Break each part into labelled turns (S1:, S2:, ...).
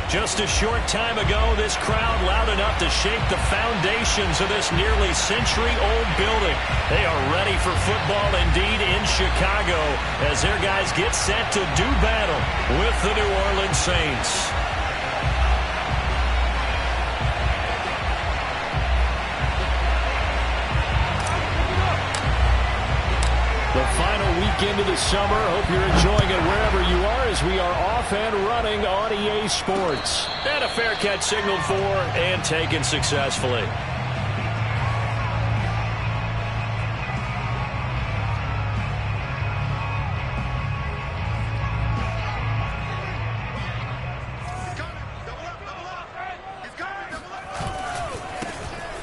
S1: Just a short time ago, this crowd loud enough to shake the foundations of this nearly century-old building. They are ready for football indeed in Chicago as their guys get set to do battle with the New Orleans Saints. The final weekend of the summer. Hope you're enjoying it wherever you are as we are off and running on EA Sports. And a fair catch signaled for and taken successfully.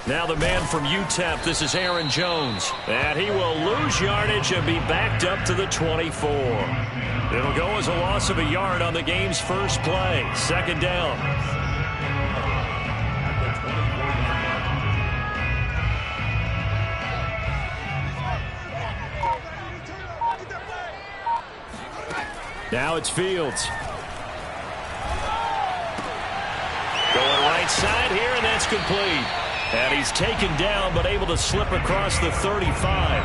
S1: Now the man from UTEP, this is Aaron Jones. And he will lose yardage and be backed up to the 24. It'll go as a loss of a yard on the game's first play. Second down. Now it's Fields. Going right side here, and that's complete. And he's taken down, but able to slip across the 35.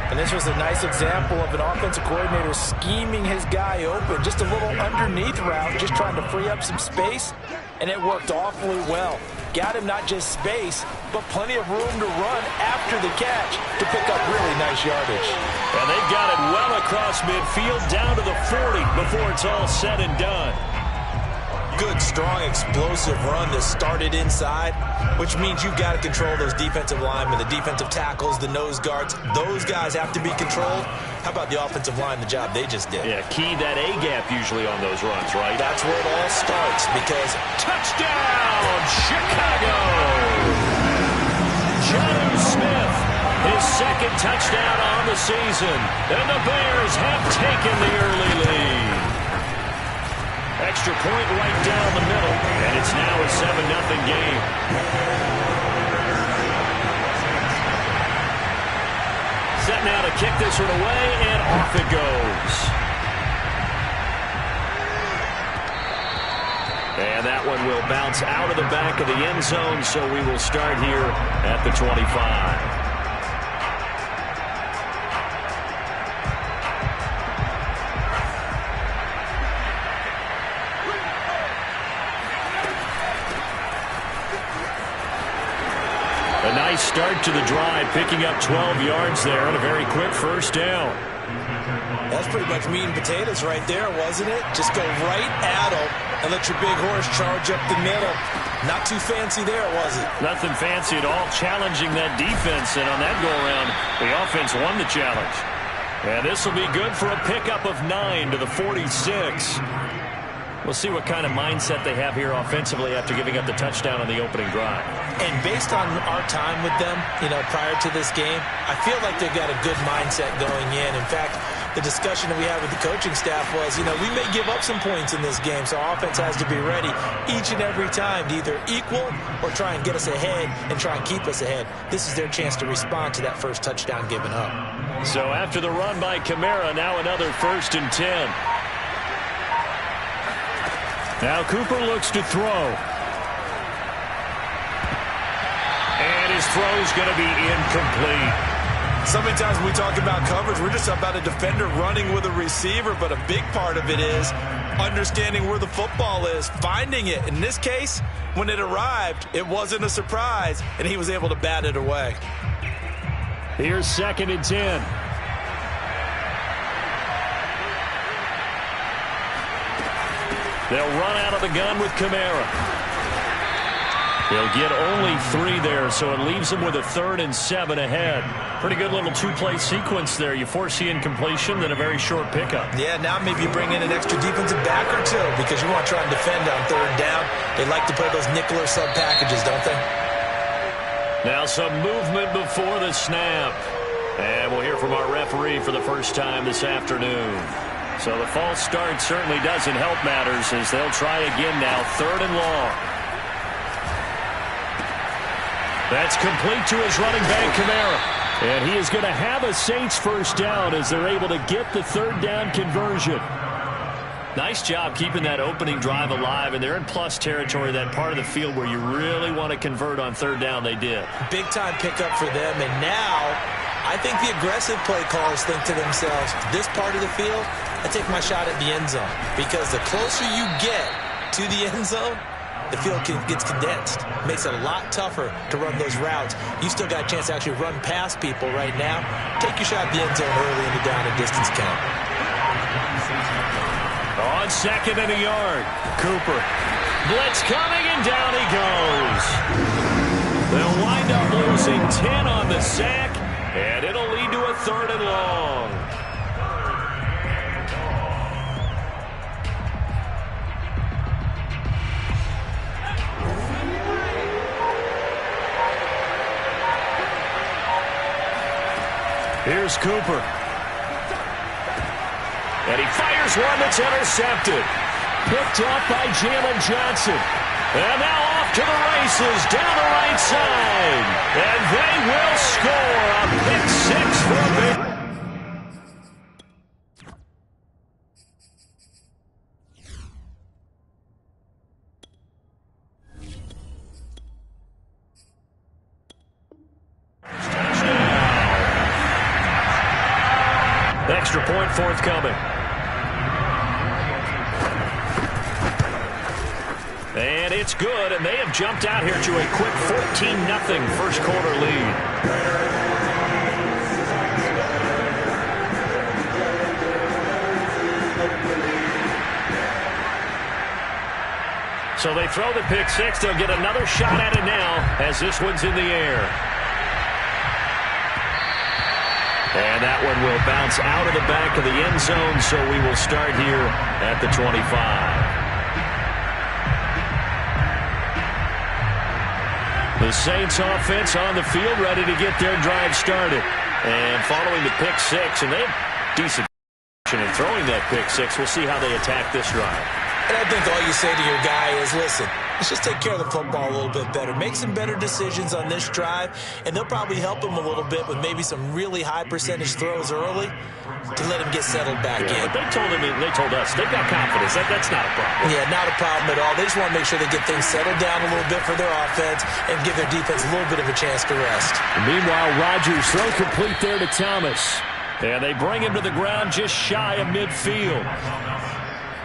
S2: And this was a nice example of an offensive coordinator scheming his guy open. Just a little underneath route, just trying to free up some space. And it worked awfully well. Got him not just space, but plenty of room to run after the catch to pick up really nice yardage.
S1: And they've got it well across midfield down to the 40 before it's all said and done.
S3: Good, strong, explosive run that started inside, which means you've got to control those defensive linemen, the defensive tackles, the nose guards. Those guys have to be controlled. How about the offensive line, the job they just did?
S1: Yeah, key that A-gap usually on those runs, right?
S3: That's where it all starts because...
S1: Touchdown, Chicago! Jonnu Smith, his second touchdown on the season. And the Bears have taken the early lead. Extra point right down the middle, and it's now a 7-0 game. Set now to kick this one away, and off it goes. And that one will bounce out of the back of the end zone, so we will start here at the 25. A nice start to the drive, picking up 12 yards there and a very quick first down.
S3: That's pretty much meat and potatoes right there, wasn't it? Just go right at them and let your big horse charge up the middle. Not too fancy there, was it?
S1: Nothing fancy at all, challenging that defense, and on that go-around, the offense won the challenge. And this will be good for a pickup of 9 to the 46. We'll see what kind of mindset they have here offensively after giving up the touchdown on the opening drive.
S3: And based on our time with them, prior to this game, I feel like they've got a good mindset going in. In fact, the discussion that we had with the coaching staff was, we may give up some points in this game, so our offense has to be ready each and every time to either equal or try and get us ahead and try and keep us ahead. This is their chance to respond to that first touchdown given up.
S1: So after the run by Kamara, now another 1st and 10. Now Cooper looks to throw. And his throw's going to be incomplete.
S3: So many times when we talk about coverage, we're just about a defender running with a receiver, but a big part of it is understanding where the football is, finding it. In this case, when it arrived, it wasn't a surprise, and he was able to bat it away.
S1: Here's 2nd and 10. They'll run out of the gun with Kamara. They'll get only 3 there, so it leaves them with a 3rd and 7 ahead. Pretty good little 2-play sequence there. You force the incompletion, then a very short pickup.
S3: Yeah, now maybe you bring in an extra defensive back or two because you want to try and defend on 3rd down. They like to play those nickel or sub packages, don't they?
S1: Now some movement before the snap. And we'll hear from our referee for the first time this afternoon. So the false start certainly doesn't help matters as they'll try again now, 3rd and long. That's complete to his running back, Kamara. And he is going to have a Saints first down as they're able to get the 3rd down conversion. Nice job keeping that opening drive alive, and they're in plus territory, that part of the field where you really want to convert on third down. They did.
S3: Big-time pickup for them, and now I think the aggressive play callers think to themselves, this part of the field, I take my shot at the end zone, because the closer you get to the end zone, the field gets condensed. Makes it a lot tougher to run those routes. You still got a chance to actually run past people right now. Take your shot at the end zone early in the down and distance count.
S1: On second and a yard, Cooper. Blitz coming, and down he goes. They'll wind up losing 10 on the sack, and it'll lead to a 3rd and long. Here's Cooper. And he fires one that's intercepted. Picked up by Jalen Johnson. And now off to the races down the right side. And they will score a pick 6 for a big. Extra point forthcoming. And it's good, and they have jumped out here to a quick 14-0 first quarter lead. So they throw the pick 6. They'll get another shot at it now as this one's in the air. And that one will bounce out of the back of the end zone, so we will start here at the 25. The Saints offense on the field, ready to get their drive started. And following the pick 6, and they have decent in throwing that pick 6. We'll see how they attack this drive.
S3: And I think all you say to your guy is, listen, let's just take care of the football a little bit better. Make some better decisions on this drive, and they'll probably help him a little bit with maybe some really high percentage throws early to let him get settled back in.
S1: But they told us they've got confidence. That's not a problem.
S3: Yeah, not a problem at all. They just want to make sure they get things settled down a little bit for their offense and give their defense a little bit of a chance to rest.
S1: Meanwhile, Rodgers throw complete there to Thomas. And they bring him to the ground just shy of midfield.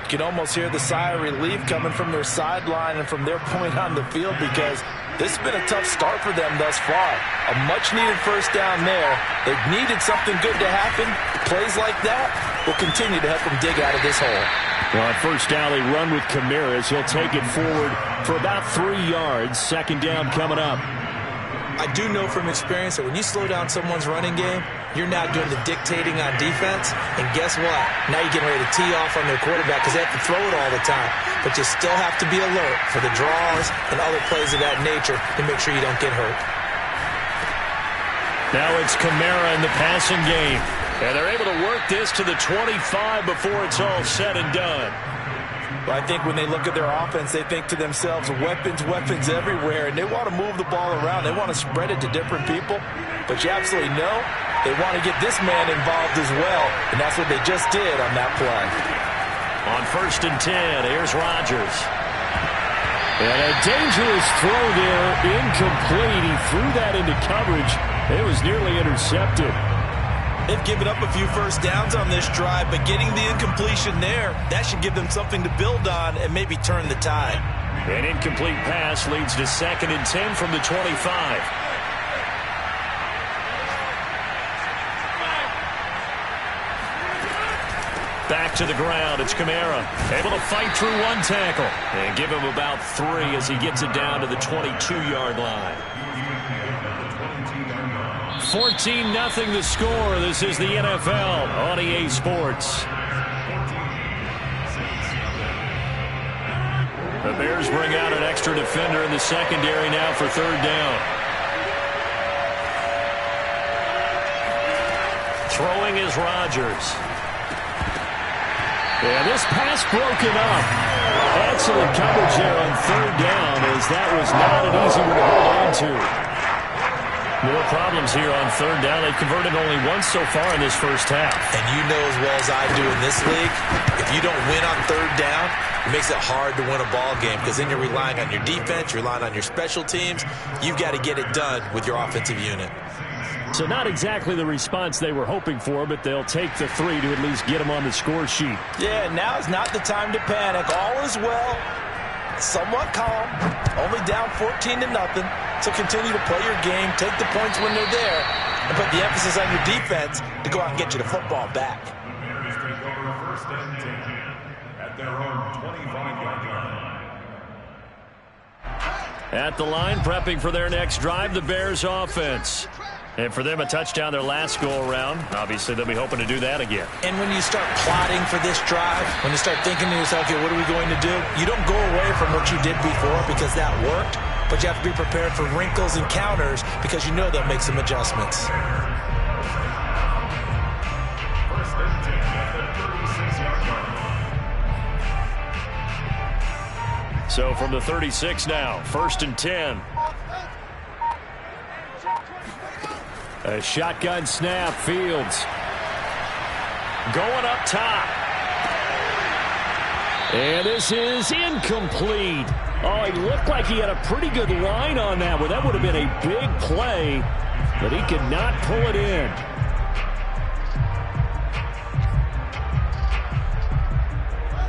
S2: You can almost hear the sigh of relief coming from their sideline and from their point on the field, because this has been a tough start for them thus far. A much-needed first down there. They've needed something good to happen. Plays like that will continue to help them dig out of this hole.
S1: Well, on first down, they run with Kamara. He'll take it forward for about 3 yards. Second down coming up.
S3: I do know from experience that when you slow down someone's running game, you're now doing the dictating on defense. And guess what? Now you're getting ready to tee off on their quarterback because they have to throw it all the time. But you still have to be alert for the draws and other plays of that nature to make sure you don't get hurt.
S1: Now it's Kamara in the passing game. And they're able to work this to the 25 before it's all said and done.
S2: But I think when they look at their offense, they think to themselves, weapons, weapons everywhere, and they want to move the ball around. They want to spread it to different people. But you absolutely know they want to get this man involved as well, and that's what they just did on that play.
S1: On 1st and 10, here's Rodgers. And a dangerous throw there, incomplete. He threw that into coverage. It was nearly intercepted.
S3: They've given up a few first downs on this drive, but getting the incompletion there, that should give them something to build on and maybe turn the tide.
S1: An incomplete pass leads to 2nd and 10 from the 25. Back to the ground, it's Kamara. Able to fight through one tackle and give him about 3 as he gets it down to the 22-yard line. 14-0 the score. This is the NFL on EA Sports. The Bears bring out an extra defender in the secondary now for 3rd down. Throwing is Rodgers. And this pass broken up. Excellent coverage there on 3rd down, as that was not an easy one to hold on to. More problems here on third down. They've converted only once so far in this first half.
S3: And you know as well as I do in this league, if you don't win on third down, it makes it hard to win a ball game because then you're relying on your defense, you're relying on your special teams. You've got to get it done with your offensive unit.
S1: So not exactly the response they were hoping for, but they'll take the 3 to at least get them on the score sheet.
S2: Yeah, now is not the time to panic. All is well. Somewhat calm. Only down 14-0. So continue to play your game, take the points when they're there, and put the emphasis on your defense to go out and get you the football back.
S4: Bears going to go to first and 10 at their own 25-yard line.
S1: At the line, prepping for their next drive, the Bears offense. And for them, a touchdown their last go-around. Obviously, they'll be hoping to do that again.
S3: And when you start plotting for this drive, when you start thinking to yourself, okay, what are we going to do? You don't go away from what you did before because that worked, but you have to be prepared for wrinkles and counters because you know they'll make some adjustments.
S4: First and 10 at the 36-yard line.
S1: So from the 36 now, first and 10. A shotgun snap, Fields. Going up top. And this is incomplete. Oh, he looked like he had a pretty good line on that one. That would have been a big play, but he could not pull it in.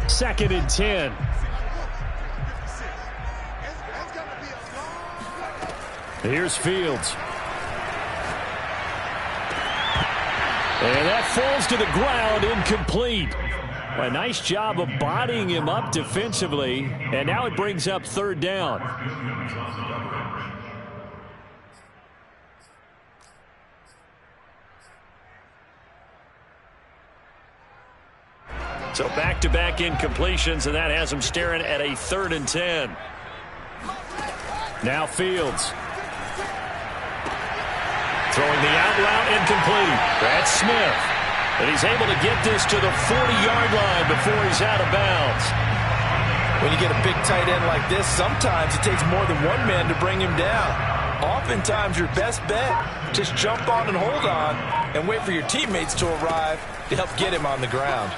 S1: Second and 10. Here's Fields. And that falls to the ground, incomplete. A nice job of bodying him up defensively, and now it brings up third down. So back-to-back incompletions, and that has him staring at a 3rd and 10. Now Fields. Throwing the out route, incomplete. That's Smith. And he's able to get this to the 40-yard line before he's out of bounds.
S2: When you get a big tight end like this, sometimes it takes more than one man to bring him down. Oftentimes, your best bet, just jump on and hold on and wait for your teammates to arrive to help get him on the ground.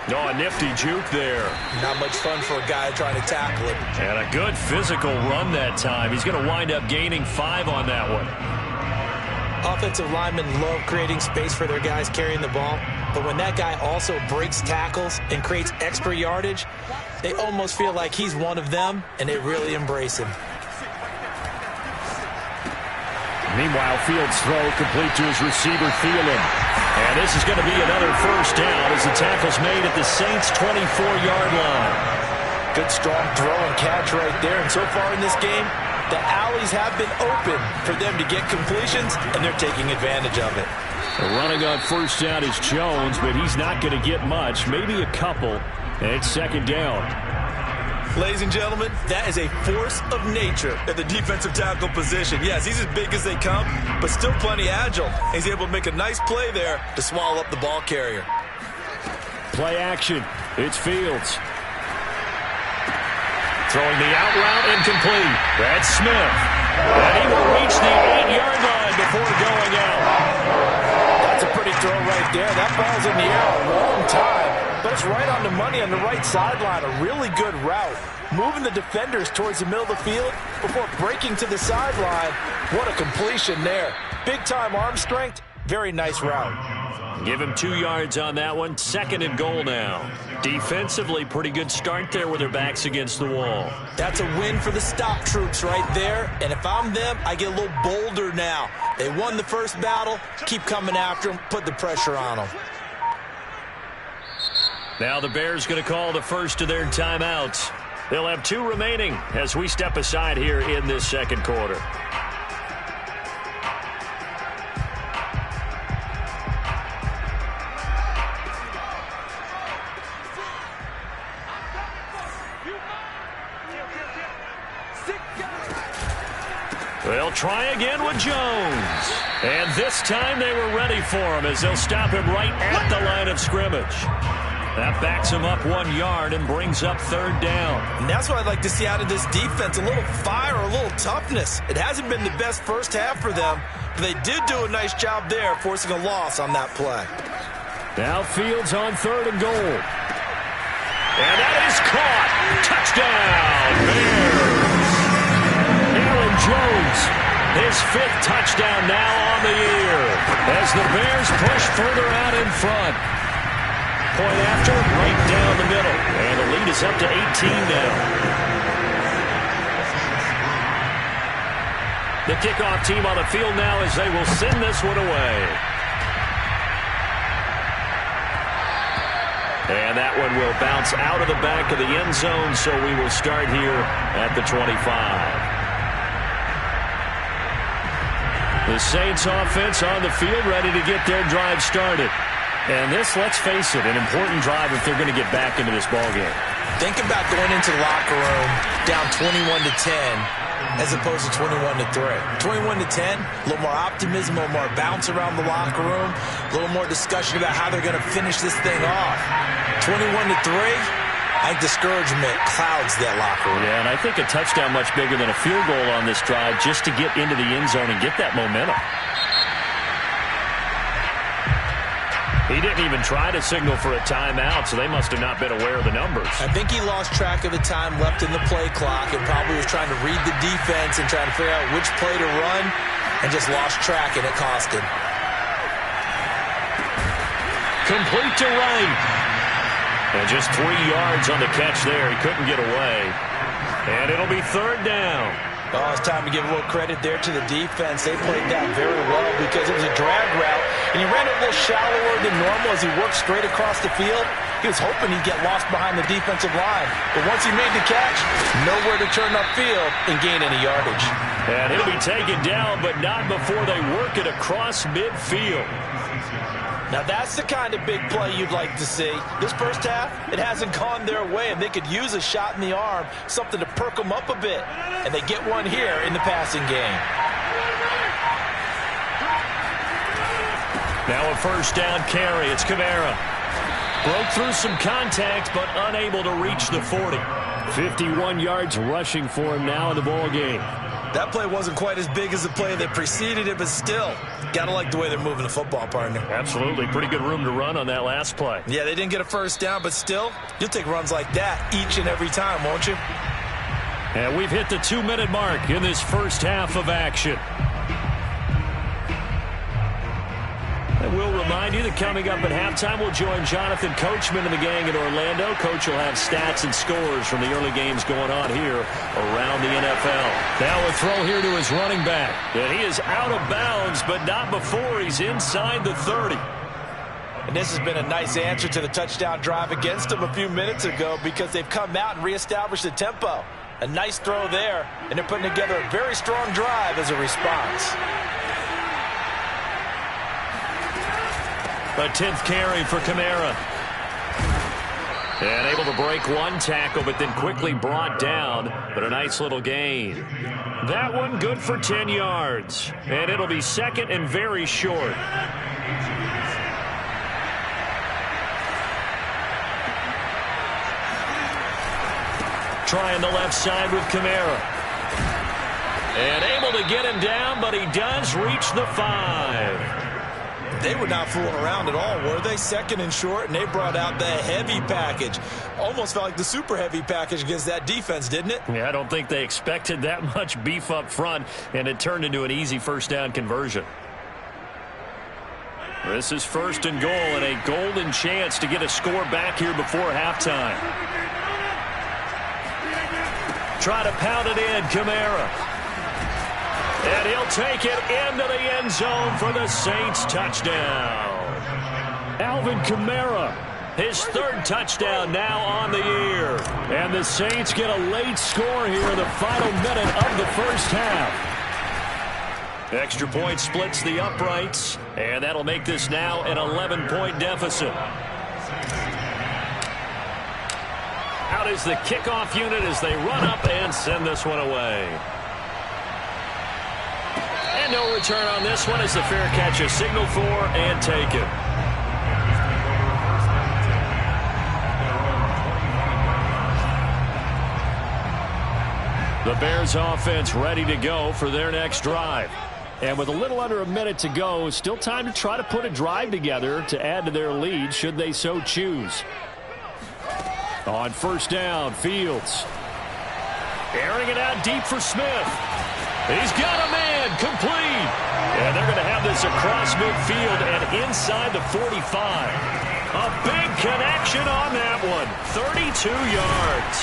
S1: Oh, a nifty juke there.
S3: Not much fun for a guy trying to tackle him.
S1: And a good physical run that time. He's going to wind up gaining 5 on that one.
S3: Offensive linemen love creating space for their guys carrying the ball, but when that guy also breaks tackles and creates extra yardage, they almost feel like he's one of them, and they really embrace him.
S1: Meanwhile, Fields' throw complete to his receiver, Thielen. And this is going to be another first down as the tackle's made at the Saints' 24-yard line.
S2: Good strong throw and catch right there, and so far in this game, the alleys have been open for them to get completions, and they're taking advantage of it.
S1: Running on first down is Jones, but he's not going to get much, maybe a couple, and it's second down.
S2: Ladies and gentlemen, that is a force of nature at the defensive tackle position. Yes, he's as big as they come, but still plenty agile. He's able to make a nice play there to swallow up the ball carrier.
S1: Play action. It's Fields. Throwing the out route, incomplete. That's Smith. And he will reach the 8-yard line before going out.
S2: That's a pretty throw right there. That ball's in the air a long time, but it's right on the money on the right sideline. A really good route. Moving the defenders towards the middle of the field before breaking to the sideline. What a completion there. Big-time arm strength. Very nice route.
S1: Give him 2 yards on that one. Second and goal now. Defensively, pretty good start there with their backs against the wall.
S3: That's a win for the stop troops right there. And if I'm them, I get a little bolder now. They won the first battle. Keep coming after them. Put the pressure on them.
S1: Now the Bears going to call the first of their timeouts. They'll have 2 remaining as we step aside here in this second quarter. They'll try again with Jones. And this time they were ready for him as they'll stop him right at the line of scrimmage. That backs him up 1 yard and brings up third down.
S2: And that's what I'd like to see out of this defense. A little fire, a little toughness. It hasn't been the best first half for them, But they did do a nice job there, forcing a loss on that play.
S1: Now Fields on 3rd and goal. And that is caught. Touchdown, Bears. Aaron Jones, his 5th touchdown now on the year as the Bears push further out in front. Point after, right down the middle. And the lead is up to 18 now. The kickoff team on the field now as they will send this one away. And that one will bounce out of the back of the end zone, so we will start here at the 25. The Saints offense on the field ready to get their drive started. And this, let's face it, an important drive if they're going to get back into this ballgame.
S2: Think about going into the locker room down 21-10 as opposed to 21-3. 21-10, a little more optimism, a little more bounce around the locker room, a little more discussion about how they're going to finish this thing off. 21-3, I think discouragement clouds that locker room.
S1: Yeah, and I think a touchdown much bigger than a field goal on this drive just to get into the end zone and get that momentum. He didn't even try to signal for a timeout, so they must have not been aware of the numbers.
S3: I think he lost track of the time left in the play clock and probably was trying to read the defense and trying to figure out which play to run and just lost track, and it cost him.
S1: Complete to Wright. And just 3 yards on the catch there. He couldn't get away. And it'll be 3rd down.
S2: Oh, it's time to give a little credit there to the defense. They played that very well because it was a drag route, and he ran it a little shallower than normal as he worked straight across the field. He was hoping he'd get lost behind the defensive line, but once he made the catch, nowhere to turn upfield and gain any yardage.
S1: And he'll be taken down, but not before they work it across midfield.
S2: Now, that's the kind of big play you'd like to see. This first half, it hasn't gone their way, and they could use a shot in the arm, something to perk them up a bit. And they get one here in the passing game.
S1: Now a 1st down carry. It's Kamara. Broke through some contact, but unable to reach the 40. 51 yards rushing for him now in the ball game.
S2: That play wasn't quite as big as the play that preceded it, but still, gotta like the way they're moving the football, partner.
S1: Absolutely. Pretty good room to run on that last play.
S2: Yeah, they didn't get a 1st down, but still, you'll take runs like that each and every time, won't you?
S1: And we've hit the 2-minute mark in this first half of action. And we'll remind you that coming up at halftime, we'll join Jonathan Coachman and the gang in Orlando. Coach will have stats and scores from the early games going on here around the NFL. Now a throw here to his running back. And he is out of bounds, but not before he's inside the 30.
S2: And this has been a nice answer to the touchdown drive against them a few minutes ago because they've come out and reestablished the tempo. A nice throw there, and they're putting together a very strong drive as a response.
S1: A 10th carry for Kamara. And able to break one tackle, but then quickly brought down. But a nice little gain. That one good for 10 yards. And it'll be 2nd and very short. Trying the left side with Kamara. And able to get him down, but he does reach the 5.
S2: They were not fooling around at all, were they? 2nd and short, and they brought out the heavy package. Almost felt like the super heavy package against that defense, didn't it?
S1: Yeah, I don't think they expected that much beef up front, and it turned into an easy 1st down conversion. This is 1st and goal, and a golden chance to get a score back here before halftime. Try to pound it in, Kamara. And he'll take it into the end zone for the Saints touchdown. Alvin Kamara, his 3rd touchdown now on the year. And the Saints get a late score here in the final minute of the first half. Extra point splits the uprights, and that'll make this now an 11-point deficit. Out is the kickoff unit as they run up and send this one away. And no return on this one as the fair catch is signaled for and taken. The Bears offense ready to go for their next drive. And with a little under a minute to go, still time to try to put a drive together to add to their lead should they so choose. On first down, Fields. Airing it out deep for Smith. He's got a man, complete. And they're going to have this across midfield and inside the 45. A big connection on that one. 32 yards.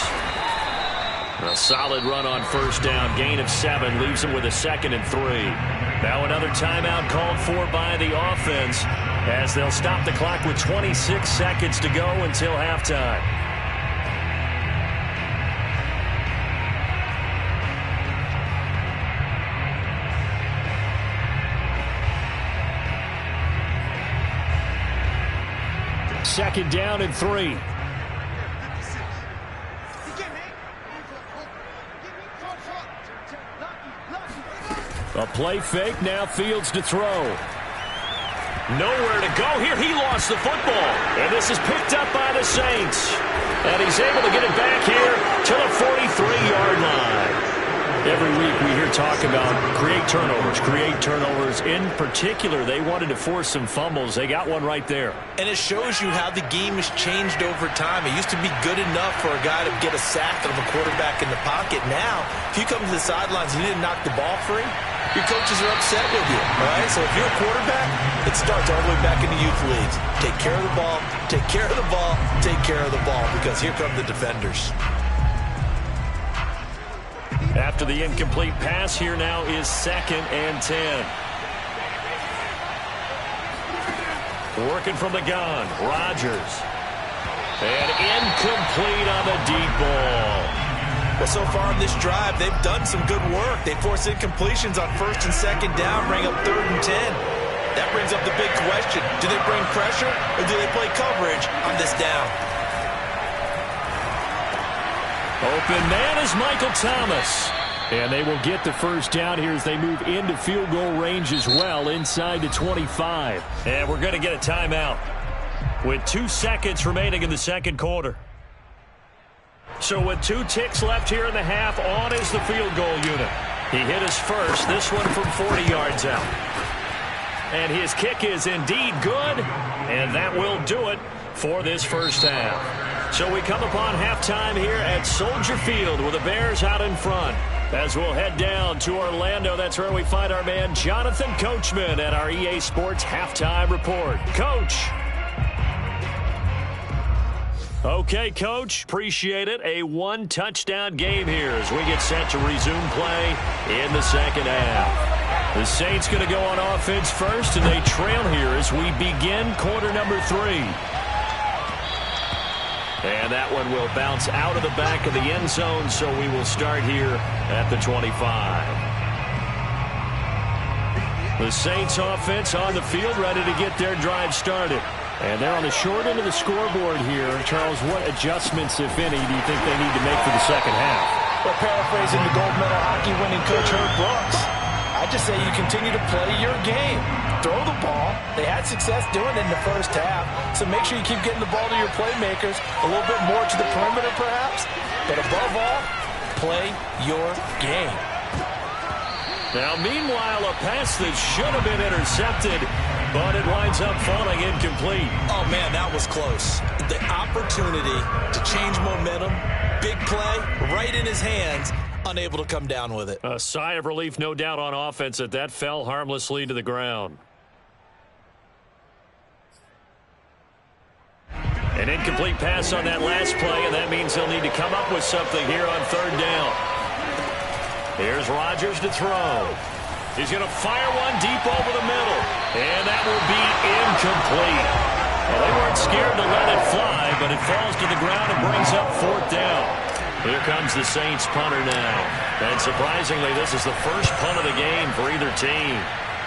S1: A solid run on first down. Gain of 7 leaves them with a 2nd and 3. Now another timeout called for by the offense as they'll stop the clock with 26 seconds to go until halftime. Second down and 3. A play fake, now Fields to throw. Nowhere to go here. He lost the football. And this is picked up by the Saints. And he's able to get it back here to the 43-yard line. Every week we hear talk about create turnovers. In particular, they wanted to force some fumbles. They got one right there.
S3: And it shows you how the game has changed over time. It used to be good enough for a guy to get a sack of a quarterback in the pocket. Now, if you come to the sidelines and you didn't knock the ball free, your coaches are upset with you, all right? So if you're a quarterback, it starts all the way back in the youth leagues. Take care of the ball, take care of the ball, take care of the ball, because here come the defenders.
S1: After the incomplete pass, here now is 2nd and 10. Working from the gun, Rodgers. And incomplete on the deep ball.
S3: Well, so far in this drive, they've done some good work. They force incompletions on 1st and 2nd down, bring up 3rd and 10. That brings up the big question. Do they bring pressure or do they play coverage on this down?
S1: Open man is Michael Thomas. And they will get the first down here as they move into field goal range as well, inside the 25. And we're going to get a timeout with 2 seconds remaining in the second quarter. So with 2 ticks left here in the half, on is the field goal unit. He hit his first, this one from 40 yards out. And his kick is indeed good, and that will do it for this first half. So we come upon halftime here at Soldier Field with the Bears out in front. As we'll head down to Orlando, that's where we find our man Jonathan Coachman at our EA Sports Halftime Report. Coach. Okay, Coach, appreciate it. A 1-touchdown game here as we get set to resume play in the second half. The Saints going to go on offense first, and they trail here as we begin quarter number 3. And that one will bounce out of the back of the end zone, so we will start here at the 25. The Saints offense on the field, ready to get their drive started. And they're on the short end of the scoreboard here. Charles, what adjustments, if any, do you think they need to make for the second half?
S2: Well, paraphrasing the gold medal hockey winning coach Herb Brooks, I just say you continue to play your game. Throw the ball. They had success doing it in the first half, so make sure you keep getting the ball to your playmakers, a little bit more to the perimeter perhaps, but above all, play your game.
S1: Now, meanwhile, a pass that should have been intercepted, but it winds up falling incomplete.
S3: Oh, man, that was close. The opportunity to change momentum, big play, right in his hands, unable to come down with it.
S1: A sigh of relief, no doubt, on offense that fell harmlessly to the ground. An incomplete pass on that last play, and that means they'll need to come up with something here on 3rd down. Here's Rodgers to throw. He's going to fire one deep over the middle, and that will be incomplete. Well, they weren't scared to let it fly, but it falls to the ground and brings up 4th down. Here comes the Saints punter now. And surprisingly, this is the first punt of the game for either team.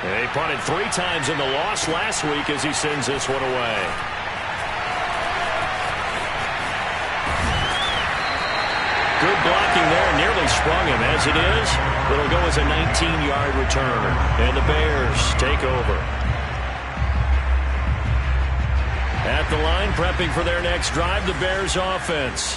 S1: They punted 3 times in the loss last week as he sends this one away. Good blocking there, nearly sprung him. As it is, it'll go as a 19-yard return. And the Bears take over. At the line, prepping for their next drive, the Bears offense.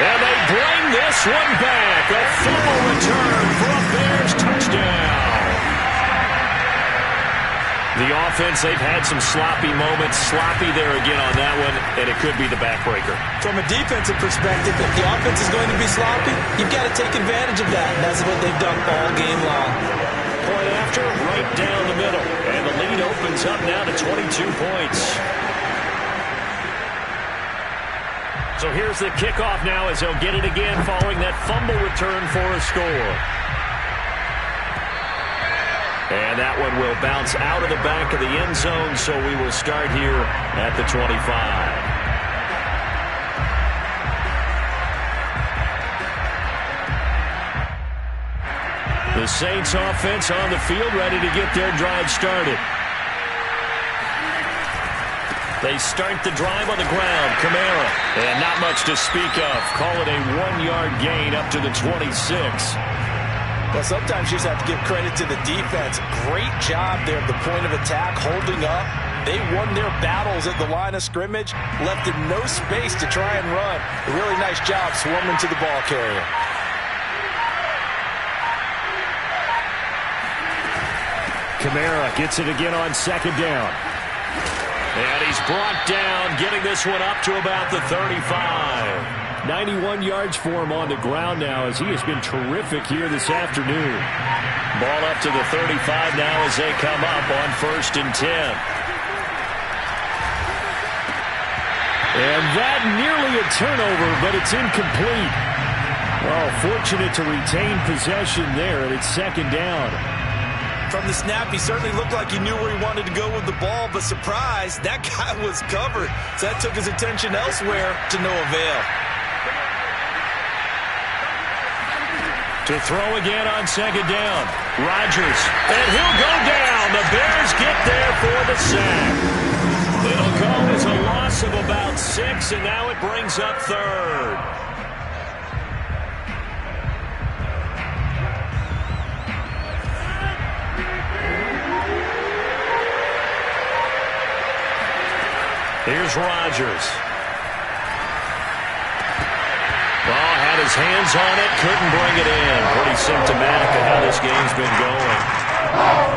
S1: And they bring this one back. A fumble return for a Bears touchdown. The offense, they've had some sloppy moments. Sloppy there again on that one, and it could be the backbreaker.
S3: From a defensive perspective, if the offense is going to be sloppy, you've got to take advantage of that, and that's what they've done all game long.
S1: Point after, right down the middle. And the lead opens up now to 22 points. So here's the kickoff now as they'll get it again following that fumble return for a score. And that one will bounce out of the back of the end zone, so we will start here at the 25. The Saints offense on the field, ready to get their drive started. They start the drive on the ground. Kamara, and not much to speak of. Call it a 1-yard gain up to the 26.
S2: Well, sometimes you just have to give credit to the defense. Great job there at the point of attack, holding up. They won their battles at the line of scrimmage, left them no space to try and run. A really nice job swarming to the ball carrier.
S1: Kamara gets it again on second down. And he's brought down, getting this one up to about the 35. 91 yards for him on the ground now as he has been terrific here this afternoon. Ball up to the 35 now as they come up on 1st and 10. And that nearly a turnover, but it's incomplete. Well, fortunate to retain possession there, and it's 2nd down.
S3: From the snap, he certainly looked like he knew where he wanted to go with the ball, but surprise, that guy was covered. So that took his attention elsewhere to no avail.
S1: To throw again on 2nd down. Rodgers, and he'll go down. The Bears get there for the sack. It'll go as a loss of about 6, and now it brings up 3rd. Here's Rodgers. Ball had his hands on it, couldn't bring it in. Pretty symptomatic of how this game's been going.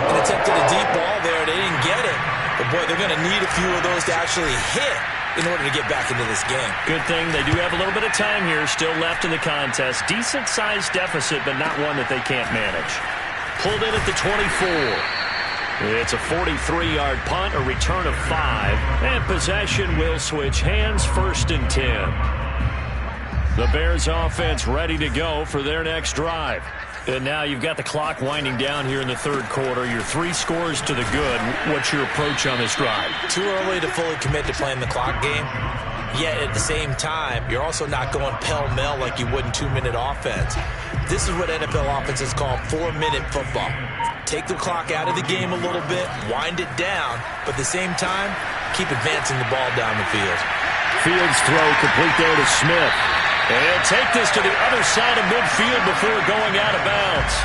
S3: An attempt at a deep ball there, they didn't get it. But boy, they're going to need a few of those to actually hit in order to get back into this game.
S1: Good thing they do have a little bit of time here still left in the contest. Decent-sized deficit, but not one that they can't manage. Pulled in at the 24. It's a 43-yard punt, a return of 5, and possession will switch hands, 1st and 10. The Bears offense ready to go for their next drive. And now you've got the clock winding down here in the 3rd quarter. You're 3 scores to the good. What's your approach on this drive?
S3: Too early to fully commit to playing the clock game. Yet at the same time, you're also not going pell-mell like you would in 2-minute offense. This is what NFL offenses call 4-minute football. Take the clock out of the game a little bit, wind it down, but at the same time, keep advancing the ball down the field.
S1: Fields throw complete there to Smith. And he'll take this to the other side of midfield before going out of bounds.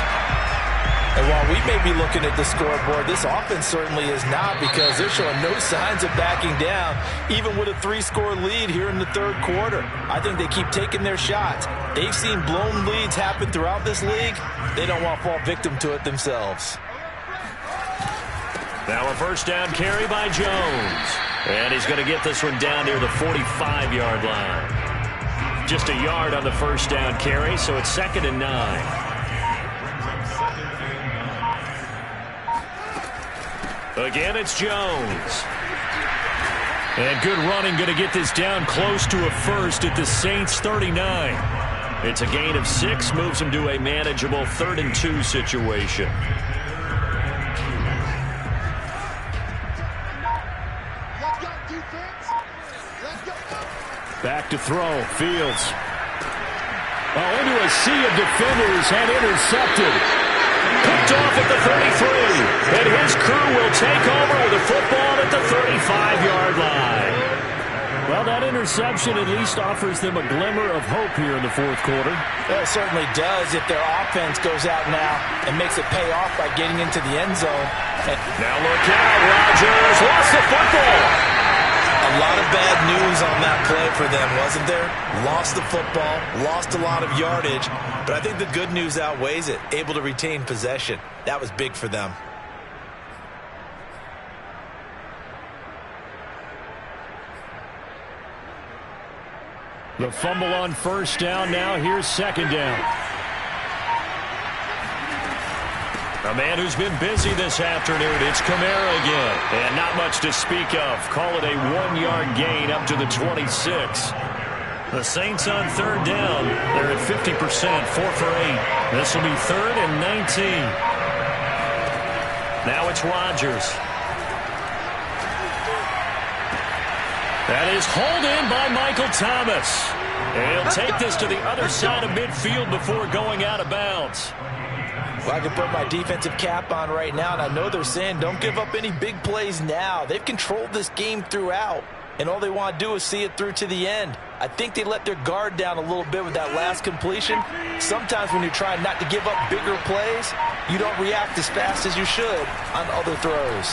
S2: And while we may be looking at the scoreboard, this offense certainly is not, because they're showing no signs of backing down, even with a 3-score lead here in the 3rd quarter. I think they keep taking their shots. They've seen blown leads happen throughout this league. They don't want to fall victim to it themselves.
S1: Now a 1st down carry by Jones. And he's going to get this one down near the 45-yard line. Just a yard on the 1st down carry, so it's 2nd and 9. Again, it's Jones. And good running, going to get this down close to a 1st at the Saints' 39. It's a gain of 6, moves them to a manageable 3rd and 2 situation. Back to throw, Fields. Into a sea of defenders and intercepted. Picked off at the 33. And his crew will take over with the football at the 35-yard line. Well, that interception at least offers them a glimmer of hope here in the 4th quarter.
S2: Well, it certainly does if their offense goes out now and makes it pay off by getting into the end zone.
S1: Now look out, Rodgers lost the football.
S3: A A lot of bad news on that play for them, wasn't there? Lost the football, lost a lot of yardage, but I think the good news outweighs it. Able to retain possession. That was big for them.
S1: The fumble on first down. Now here's second down. A man who's been busy this afternoon. It's Kamara again. And not much to speak of. Call it a 1-yard gain up to the 26. The Saints on third down. They're at 50%, 4 for 8. This will be 3rd and 19. Now it's Rodgers. That is hauled in by Michael Thomas. And he'll take this to the other side of midfield before going out of bounds.
S2: Well, I can put my defensive cap on right now, and I know they're saying don't give up any big plays now. They've controlled this game throughout, and all they want to do is see it through to the end. I think they let their guard down a little bit with that last completion. Sometimes when you're trying not to give up bigger plays, you don't react as fast as you should on other throws.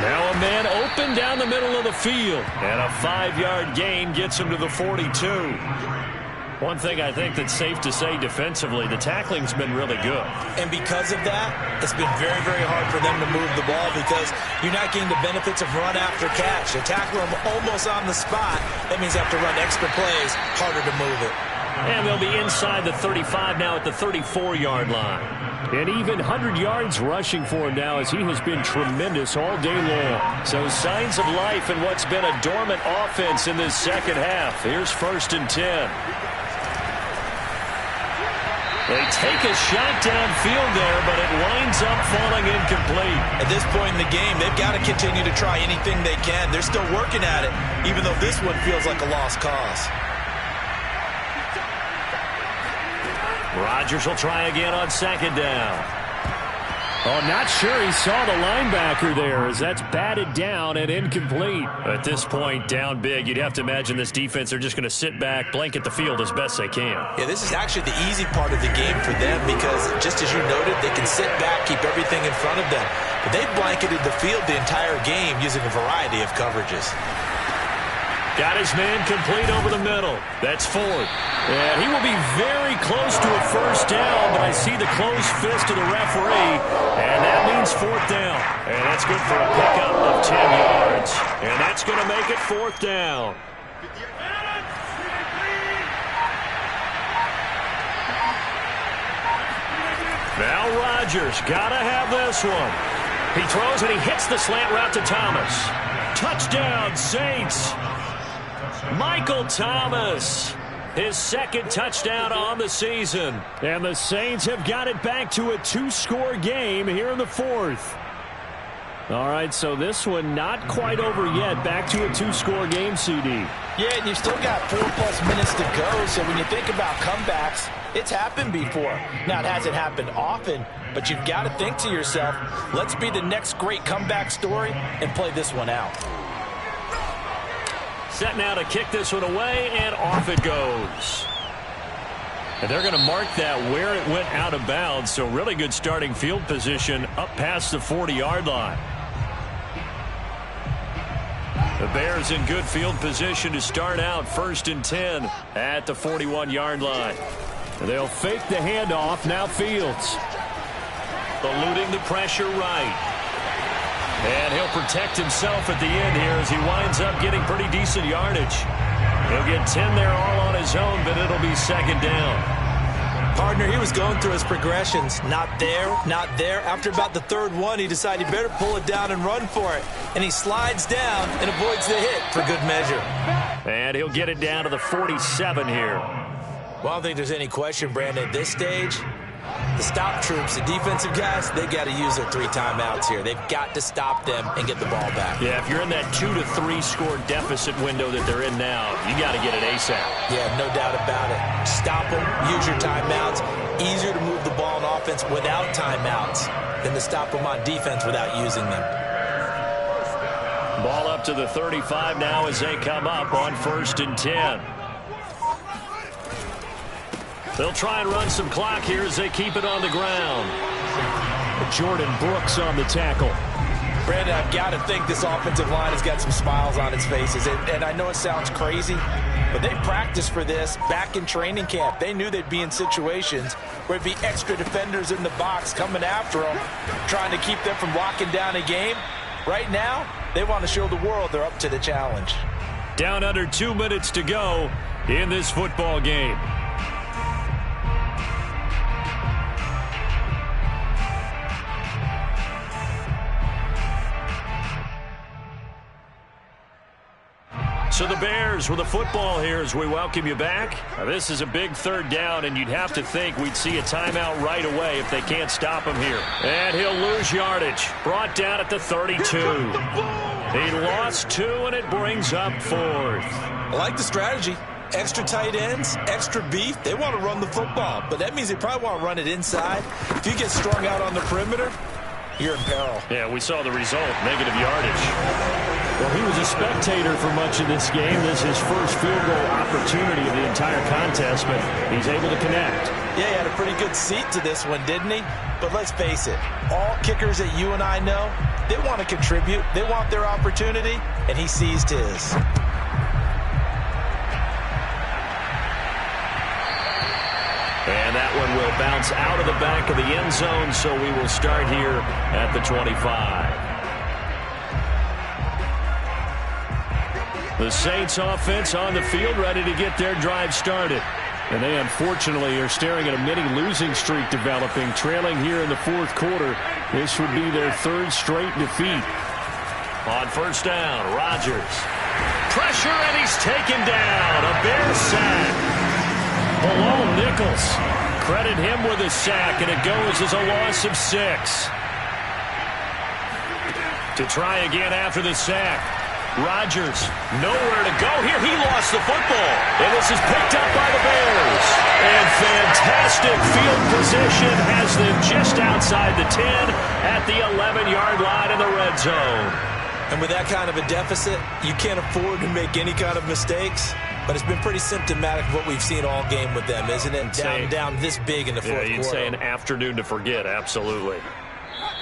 S1: Now a man open down the middle of the field, and a 5-yard gain gets him to the 42. One thing I think that's safe to say defensively, the tackling's been really good.
S3: And because of that, it's been very, very hard for them to move the ball because you're not getting the benefits of run after catch. You tackle them almost on the spot. That means you have to run extra plays, harder to move it.
S1: And they'll be inside the 35 now at the 34-yard line. And even 100 yards rushing for him now as he has been tremendous all day long. So signs of life in what's been a dormant offense in this second half. Here's 1st and 10. They take a shot downfield there, but it winds up falling incomplete.
S3: At this point in the game, they've got to continue to try anything they can. They're still working at it, even though this one feels like a lost cause.
S1: Rodgers will try again on second down. Oh, not sure he saw the linebacker there as that's batted down and incomplete. At this point, down big, you'd have to imagine this defense are just going to sit back, blanket the field as best they can.
S3: Yeah, this is actually the easy part of the game for them because, just as you noted, they can sit back, keep everything in front of them. But they've blanketed the field the entire game using a variety of coverages.
S1: Got his man complete over the middle. That's Ford. And he will be very close to a first down, but I see the closed fist of the referee, and that means 4th down. And that's good for a pickup of 10 yards. And that's going to make it 4th down. Now Rodgers got to have this one. He throws and he hits the slant route to Thomas. Touchdown, Saints. Michael Thomas, his 2nd touchdown on the season. And the Saints have got it back to a 2-score game here in the 4th. All right, so this one not quite over yet. Back to a 2-score game, CD.
S2: Yeah, and you've still got 4+ minutes to go, so when you think about comebacks, it's happened before. Now, it hasn't happened often, but you've got to think to yourself, let's be the next great comeback story and play this one out.
S1: Set now to kick this one away, and off it goes. And they're going to mark that where it went out of bounds, so really good starting field position up past the 40-yard line. The Bears in good field position to start out 1st and 10 at the 41-yard line. They'll fake the handoff, now Fields. Eluding the pressure right. And he'll protect himself at the end here as he winds up getting pretty decent yardage. He'll get 10 there all on his own, but it'll be 2nd down.
S3: Partner, he was going through his progressions. Not there, not there. After about the 3rd one, he decided he better pull it down and run for it. And he slides down and avoids the hit for good measure.
S1: And he'll get it down to the 47 here.
S3: Well, I don't think there's any question, Brandon, at this stage. The stop troops, the defensive guys, they got to use their 3 timeouts here. They've got to stop them and get the ball back.
S1: Yeah, if you're in that 2 to 3 score deficit window that they're in now, you got to get it ASAP.
S3: Yeah, no doubt about it. Stop them, use your timeouts. Easier to move the ball on offense without timeouts than to stop them on defense without using them.
S1: Ball up to the 35 now as they come up on 1st and 10. They'll try and run some clock here as they keep it on the ground. Jordan Brooks on the tackle.
S2: Brandon, I've got to think this offensive line has got some smiles on its faces. And I know it sounds crazy, but they practiced for this back in training camp. They knew they'd be in situations where it'd be extra defenders in the box coming after them, trying to keep them from locking down a game. Right now, they want to show the world they're up to the challenge.
S1: Down under 2 minutes to go in this football game. So the Bears with the football here as we welcome you back. Now, this is a big third down, and you'd have to think we'd see a timeout right away if they can't stop him here. And he'll lose yardage. Brought down at the 32. He lost 2, and it brings up 4th.
S3: I like the strategy. Extra tight ends, extra beef. They want to run the football, but that means they probably want to run it inside. If you get strung out on the perimeter, you're in peril.
S1: Yeah, we saw the result, negative yardage. Well, he was a spectator for much of this game. This is his first field goal opportunity of the entire contest, but he's able to connect.
S2: Yeah, he had a pretty good seat to this one, didn't he? But let's face it, all kickers that you and I know, they want to contribute. They want their opportunity, and he seized his.
S1: And that one will bounce out of the back of the end zone, so we will start here at the 25. The Saints offense on the field, ready to get their drive started. And they unfortunately are staring at a mini losing streak developing, trailing here in the 4th quarter. This would be their 3rd straight defeat. On first down, Rodgers. Pressure, and he's taken down. A Bears sack. Below Nichols. Credit him with a sack, and it goes as a loss of 6. To try again after the sack. Rodgers, nowhere to go here. He lost the football, and this is picked up by the Bears. And fantastic field position has them just outside the 10 at the 11-yard line in the red zone.
S3: And with that kind of a deficit, you can't afford to make any kind of mistakes. But it's been pretty symptomatic of what we've seen all game with them, isn't it? Down this big in the 4th quarter.
S1: Yeah, you'd say an afternoon to forget, absolutely.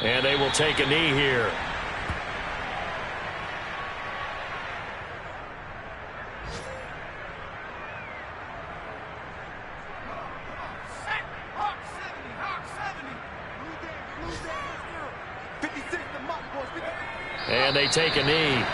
S1: And they will take a knee here. And they take a knee.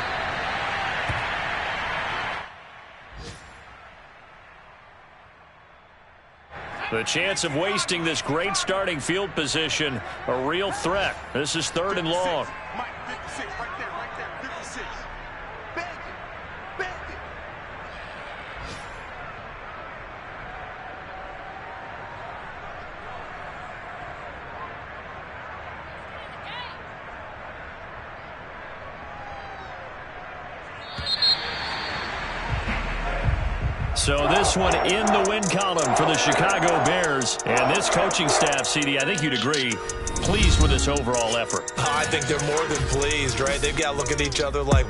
S1: The chance of wasting this great starting field position, a real threat. This is 3rd and long. So this one in the win column for the Chicago Bears. And this coaching staff, CD, I think you'd agree, pleased with this overall effort.
S3: I think they're more than pleased, right? They've got to look at each other like,